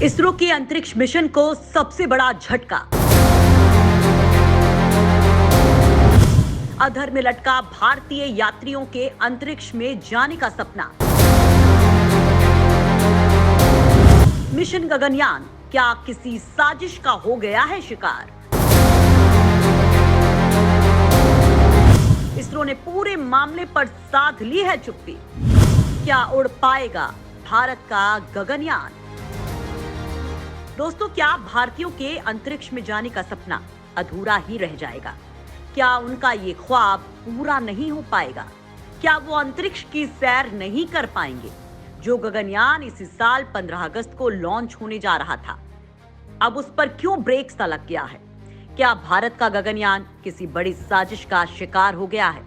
इसरो के अंतरिक्ष मिशन को सबसे बड़ा झटका। अधर में लटका भारतीय यात्रियों के अंतरिक्ष में जाने का सपना। मिशन गगनयान क्या किसी साजिश का हो गया है शिकार? इसरो ने पूरे मामले पर साध ली है चुप्पी। क्या उड़ पाएगा भारत का गगनयान? दोस्तों, क्या भारतीयों के अंतरिक्ष में जाने का सपना अधूरा ही रह जाएगा? क्या उनका ये ख्वाब पूरा नहीं हो पाएगा? क्या वो अंतरिक्ष की सैर नहीं कर पाएंगे जो गगनयान इसी साल 15 अगस्त को लॉन्च होने जा रहा था? अब उस पर क्यों ब्रेक सा लग गया है? क्या भारत का गगनयान किसी बड़ी साजिश का शिकार हो गया है,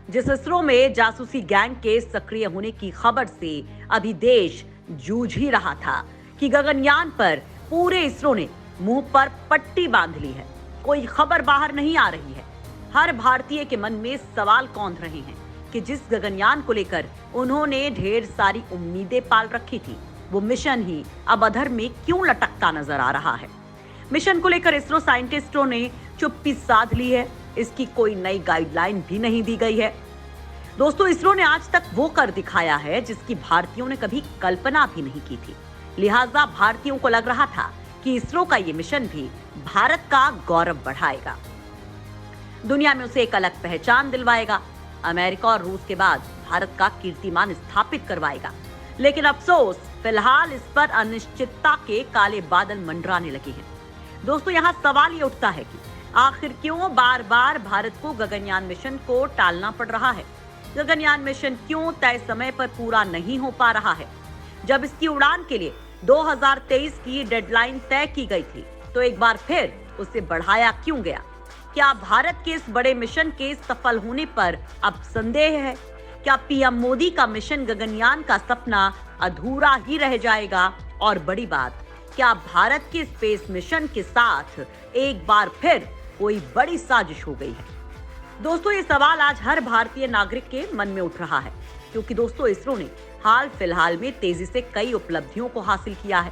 जिस इसरो में जासूसी गैंग के सक्रिय होने की खबर से अभी देश जूझ ही रहा था कि गगनयान पर पूरे इसरो ने मुंह पर पट्टी बांध ली है। कोई खबर बाहर नहीं आ रही है। हर भारतीय के मन में सवाल कौंध रहे हैं कि जिस गगनयान को लेकर उन्होंने ढेर सारी उम्मीदें पाल रखी थी, वो मिशन ही अब अधर में क्यों लटकता नजर आ रहा है। मिशन को लेकर इसरो साइंटिस्टों ने चुप्पी साध ली है। इसकी कोई नई गाइडलाइन भी नहीं दी गई है। दोस्तों, इसरो ने आज तक वो कर दिखाया है जिसकी भारतीयों ने कभी कल्पना भी नहीं की थी। लिहाजा भारतीयों को लग रहा था कि इसरो का ये मिशन भी भारत का गौरव बढ़ाएगा, दुनिया में उसे एक अलग पहचान दिलवाएगा, अमेरिका और रूस के बाद भारत का कीर्तिमान स्थापित करवाएगा। लेकिन अफसोस, फिलहाल इस पर अनिश्चितता के काले बादल मंडराने लगे हैं। दोस्तों, यहाँ सवाल ये उठता है कि आखिर क्यों बार बार भारत को गगनयान मिशन को टालना पड़ रहा है? गगनयान मिशन क्यों तय समय पर पूरा नहीं हो पा रहा है? जब इसकी उड़ान के लिए 2023 की डेडलाइन तय की गई थी, तो एक बार फिर उसे बढ़ाया क्यों गया? क्या भारत के इस बड़े मिशन के सफल होने पर अब संदेह है? क्या पीएम मोदी का मिशन गगनयान का सपना अधूरा ही रह जाएगा? और बड़ी बात, क्या भारत के स्पेस मिशन के साथ एक बार फिर कोई बड़ी साजिश हो गई है? दोस्तों, ये सवाल आज हर भारतीय नागरिक के मन में उठ रहा है, क्योंकि दोस्तों इसरो ने हाल फिलहाल में तेजी से कई उपलब्धियों को हासिल किया है।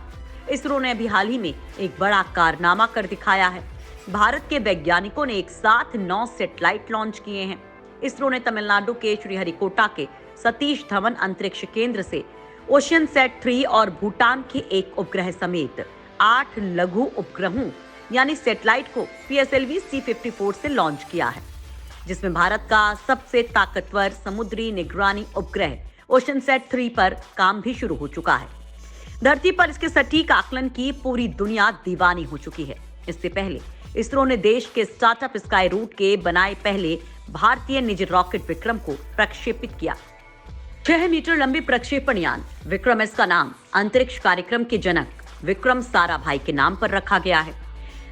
इसरो ने अभी हाल ही में एक बड़ा कारनामा कर दिखाया है। भारत के वैज्ञानिकों ने एक साथ 9 सैटेलाइट लॉन्च किए हैं। इसरो ने तमिलनाडु के श्रीहरिकोटा के सतीश धवन अंतरिक्ष केंद्र से ओशियनसैट 3 और भूटान के एक उपग्रह समेत 8 लघु उपग्रहों यानी सैटेलाइट को PSLV C-54 से लॉन्च किया है, जिसमें भारत का सबसे ताकतवर समुद्री निगरानी उपग्रह ओशियनसैट 3 पर काम भी शुरू हो चुका है। धरती पर इसके सटीक आकलन की पूरी दुनिया दीवानी हो चुकी है। इससे पहले इसरो ने देश के स्टार्टअप स्काई रूट के बनाए पहले भारतीय निजी रॉकेट विक्रम को प्रक्षेपित किया। 6 मीटर लंबी प्रक्षेपण यान विक्रम एस का नाम अंतरिक्ष कार्यक्रम के जनक विक्रम साराभाई के नाम पर रखा गया है।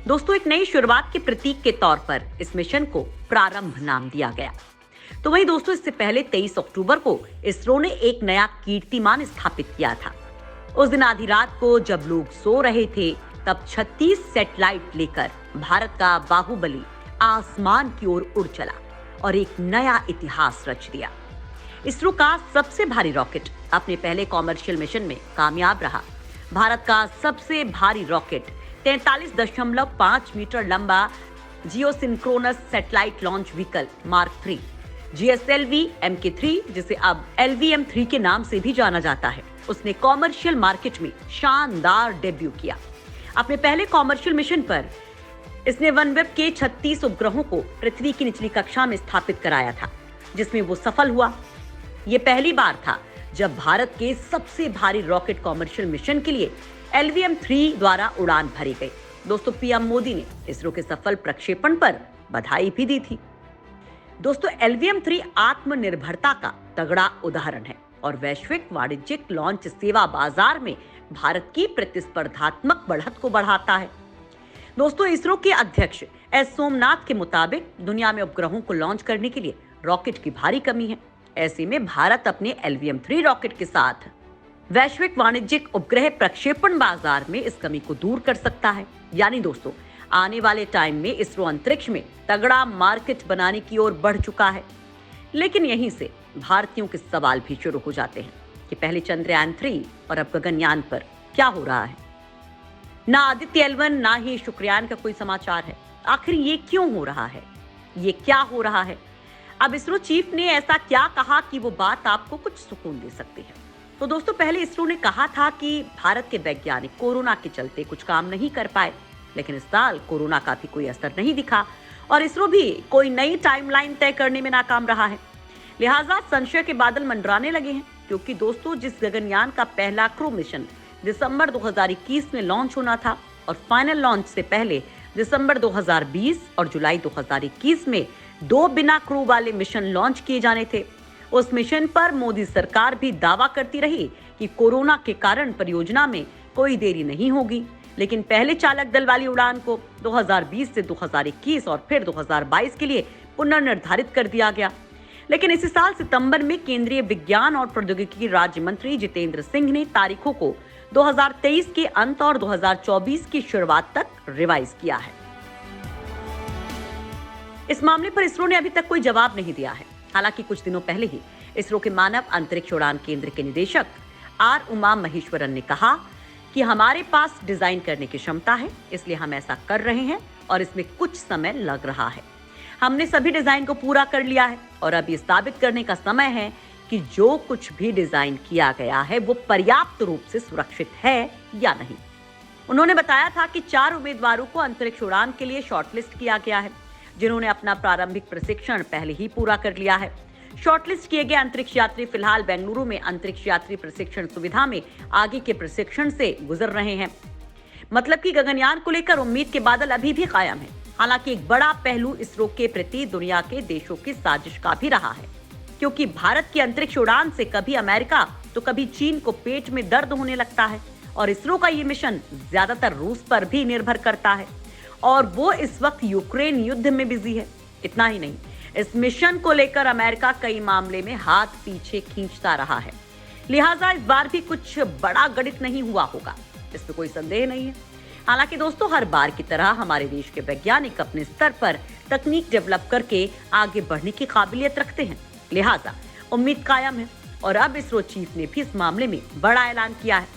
दोस्तों, एक नई शुरुआत के प्रतीक के तौर पर इस मिशन को प्रारंभ नाम दिया गया। तो वहीं दोस्तों, इससे पहले 23 अक्टूबर को इसरो ने एक नया कीर्तिमान स्थापित किया था। उस दिन आधी रात को जब लोग सो रहे थे, तब 36 सैटेलाइट लेकर भारत का बाहुबली आसमान की ओर उड़ चला और एक नया इतिहास रच दिया। इसरो का सबसे भारी रॉकेट अपने पहले कॉमर्शियल मिशन में कामयाब रहा। भारत का सबसे भारी रॉकेट 43.5 मीटर लंबा geosynchronous satellite launch vehicle mark 3 GSLV MK3, जिसे अब LVM-3 के नाम से भी जाना जाता है, उसने कॉमर्शियल मार्केट में शानदार डेब्यू किया। अपने पहले कॉमर्शियल मिशन पर इसने वनवेब के 36 उपग्रहों को पृथ्वी की निचली कक्षा में स्थापित कराया था, जिसमें वो सफल हुआ। ये पहली बार था जब भारत के सबसे भारी रॉकेट कॉमर्शियल मिशन के लिए LVM-3 द्वारा उड़ान भरी गई। दोस्तों, पीएम मोदी ने इसरो के सफल प्रक्षेपण पर बधाई भी दी थी। दोस्तों, LVM-3 आत्मनिर्भरता का तगड़ा उदाहरण है और वैश्विक वाणिज्यिक लॉन्च सेवा बाजार में भारत की प्रतिस्पर्धात्मक बढ़त को बढ़ाता है। दोस्तों, इसरो के अध्यक्ष एस सोमनाथ के मुताबिक दुनिया में उपग्रहों को लॉन्च करने के लिए रॉकेट की भारी कमी है। ऐसे में भारत अपने LVM-3 रॉकेट के साथ वैश्विक वाणिज्यिक उपग्रह प्रक्षेपण बाजार में इस कमी को दूर कर सकता है। यानी दोस्तों, आने वाले टाइम में इसरो अंतरिक्ष में तगड़ा मार्केट बनाने की ओर बढ़ चुका है। लेकिन यहीं से भारतीयों के सवाल भी शुरू हो जाते हैं कि पहले चंद्रयान 3 और अब गगनयान पर क्या हो रहा है। ना आदित्य एल1 ना ही शुक्रयान का कोई समाचार है। आखिर ये क्यों हो रहा है? ये क्या हो रहा है? अब इसरो चीफ ने ऐसा क्या कहा कि वो बात आपको कुछ सुकून दे सकती है? तो दोस्तों, पहले इसरो ने कहा था कि भारत के वैज्ञानिक कोरोना के चलते कुछ काम नहीं कर पाए, लेकिन इस साल कोरोना का भी कोई असर नहीं दिखा और इसरो भी कोई नई टाइमलाइन तय करने में नाकाम रहा है। लिहाजा संशय के बादल मंडराने लगे हैं, क्योंकि दोस्तों, जिस गगनयान का पहला क्रू मिशन दिसंबर 2021 में लॉन्च होना था और फाइनल लॉन्च से पहले दिसंबर 2020 और जुलाई 2021 में 2 बिना क्रू वाले मिशन लॉन्च किए जाने थे, उस मिशन पर मोदी सरकार भी दावा करती रही कि कोरोना के कारण परियोजना में कोई देरी नहीं होगी। लेकिन पहले चालक दल वाली उड़ान को 2020 से 2021 और फिर 2022 के लिए पुनर्निर्धारित कर दिया गया। लेकिन इसी साल सितंबर में केंद्रीय विज्ञान और प्रौद्योगिकी राज्य मंत्री जितेंद्र सिंह ने तारीखों को 2023 के अंत और 2024 की शुरुआत तक रिवाइज किया है। इस मामले पर इसरो ने अभी तक कोई जवाब नहीं दिया है। हालांकि कुछ दिनों पहले ही इसरो के मानव अंतरिक्ष उड़ान केंद्र के निदेशक आर उमा महेश्वरन ने कहा कि हमारे पास डिजाइन करने की क्षमता है, इसलिए हम ऐसा कर रहे हैं और इसमें कुछ समय लग रहा है। हमने सभी डिजाइन को पूरा कर लिया है और अब ये साबित करने का समय है कि जो कुछ भी डिजाइन किया गया है वो पर्याप्त रूप से सुरक्षित है या नहीं। उन्होंने बताया था कि 4 उम्मीदवारों को अंतरिक्ष उड़ान के लिए शॉर्टलिस्ट किया गया है, जिन्होंने अपना प्रारंभिक प्रशिक्षण पहले ही पूरा कर लिया है। शॉर्टलिस्ट किए गए अंतरिक्ष यात्री फिलहाल बेंगलुरु में अंतरिक्ष यात्री प्रशिक्षण सुविधा में आगे के प्रशिक्षण से गुजर रहे हैं। मतलब कि गगनयान को लेकर उम्मीद के बादल अभी भी कायम है। हालांकि एक बड़ा पहलू इसरो के प्रति दुनिया के देशों की साजिश का भी रहा है, क्योंकि भारत की अंतरिक्ष उड़ान से कभी अमेरिका तो कभी चीन को पेट में दर्द होने लगता है और इसरो का ये मिशन ज्यादातर रूस पर भी निर्भर करता है और वो इस वक्त यूक्रेन युद्ध में बिजी है। इतना ही नहीं, इस मिशन को लेकर अमेरिका कई मामले में हाथ पीछे खींचता रहा है। लिहाजा इस बार भी कुछ बड़ा गणित नहीं हुआ होगा, इसमें कोई संदेह नहीं है। हालांकि दोस्तों, हर बार की तरह हमारे देश के वैज्ञानिक अपने स्तर पर तकनीक डेवलप करके आगे बढ़ने की काबिलियत रखते हैं। लिहाजा उम्मीद कायम है और अब इसरो चीफ ने भी इस मामले में बड़ा ऐलान किया है।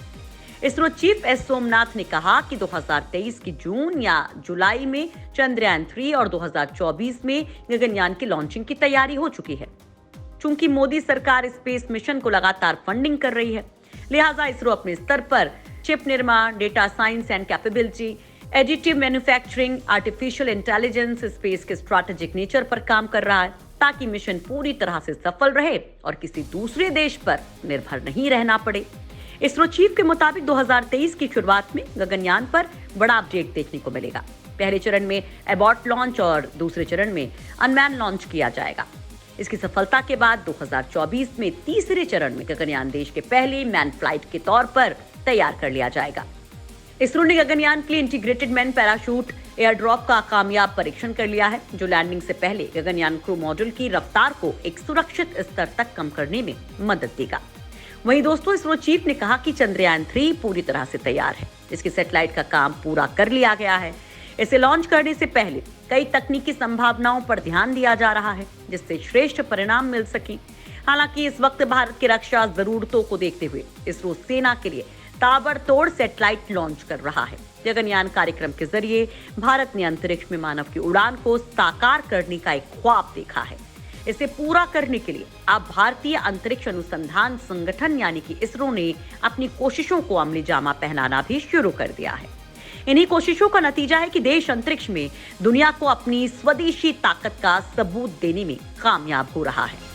इसरो चीफ एस सोमनाथ ने कहा कि 2023 की जून या जुलाई में चंद्रयान 3 और 2024 में गगनयान की लॉन्चिंग की तैयारी हो चुकी है। चूंकि मोदी सरकार स्पेस मिशन को लगातार फंडिंग कर रही है, लिहाजा इसरो अपने स्तर पर चिप निर्माण, data science and capability, additive manufacturing, artificial intelligence, space के स्ट्रैटेजिक नेचर पर काम कर रहा है, ताकि मिशन पूरी तरह से सफल रहे और किसी दूसरे देश पर निर्भर नहीं रहना पड़े। इसरो चीफ के मुताबिक 2023 की शुरुआत में गगनयान पर बड़ा अपडेट देखने को मिलेगा। पहले चरण में एबॉर्ट लॉन्च और दूसरे चरण में अनमैन लॉन्च किया जाएगा। इसकी सफलता के बाद 2024 में तीसरे चरण में गगनयान देश के पहले मैन फ्लाइट के तौर पर तैयार कर लिया जाएगा। इसरो ने गगनयान के लिए integrated man parachute air drop का कामयाब परीक्षण कर लिया है, जो लैंडिंग से पहले गगनयान क्रू मॉड्यूल की रफ्तार को एक सुरक्षित स्तर तक कम करने में मदद देगा। वहीं दोस्तों, इसरो चीफ ने कहा कि चंद्रयान 3 पूरी तरह से तैयार है। इसकी सैटेलाइट का काम पूरा कर लिया गया है। इसे लॉन्च करने से पहले कई तकनीकी संभावनाओं पर ध्यान दिया जा रहा है, जिससे श्रेष्ठ परिणाम मिल सके। हालांकि इस वक्त भारत की रक्षा जरूरतों को देखते हुए इसरो सेना के लिए ताबड़तोड़ सैटेलाइट लॉन्च कर रहा है। गगनयान कार्यक्रम के जरिए भारत ने अंतरिक्ष में मानव की उड़ान को साकार करने का एक ख्वाब देखा है। इसे पूरा करने के लिए अब भारतीय अंतरिक्ष अनुसंधान संगठन यानी कि इसरो ने अपनी कोशिशों को अमली जामा पहनाना भी शुरू कर दिया है। इन्हीं कोशिशों का नतीजा है कि देश अंतरिक्ष में दुनिया को अपनी स्वदेशी ताकत का सबूत देने में कामयाब हो रहा है।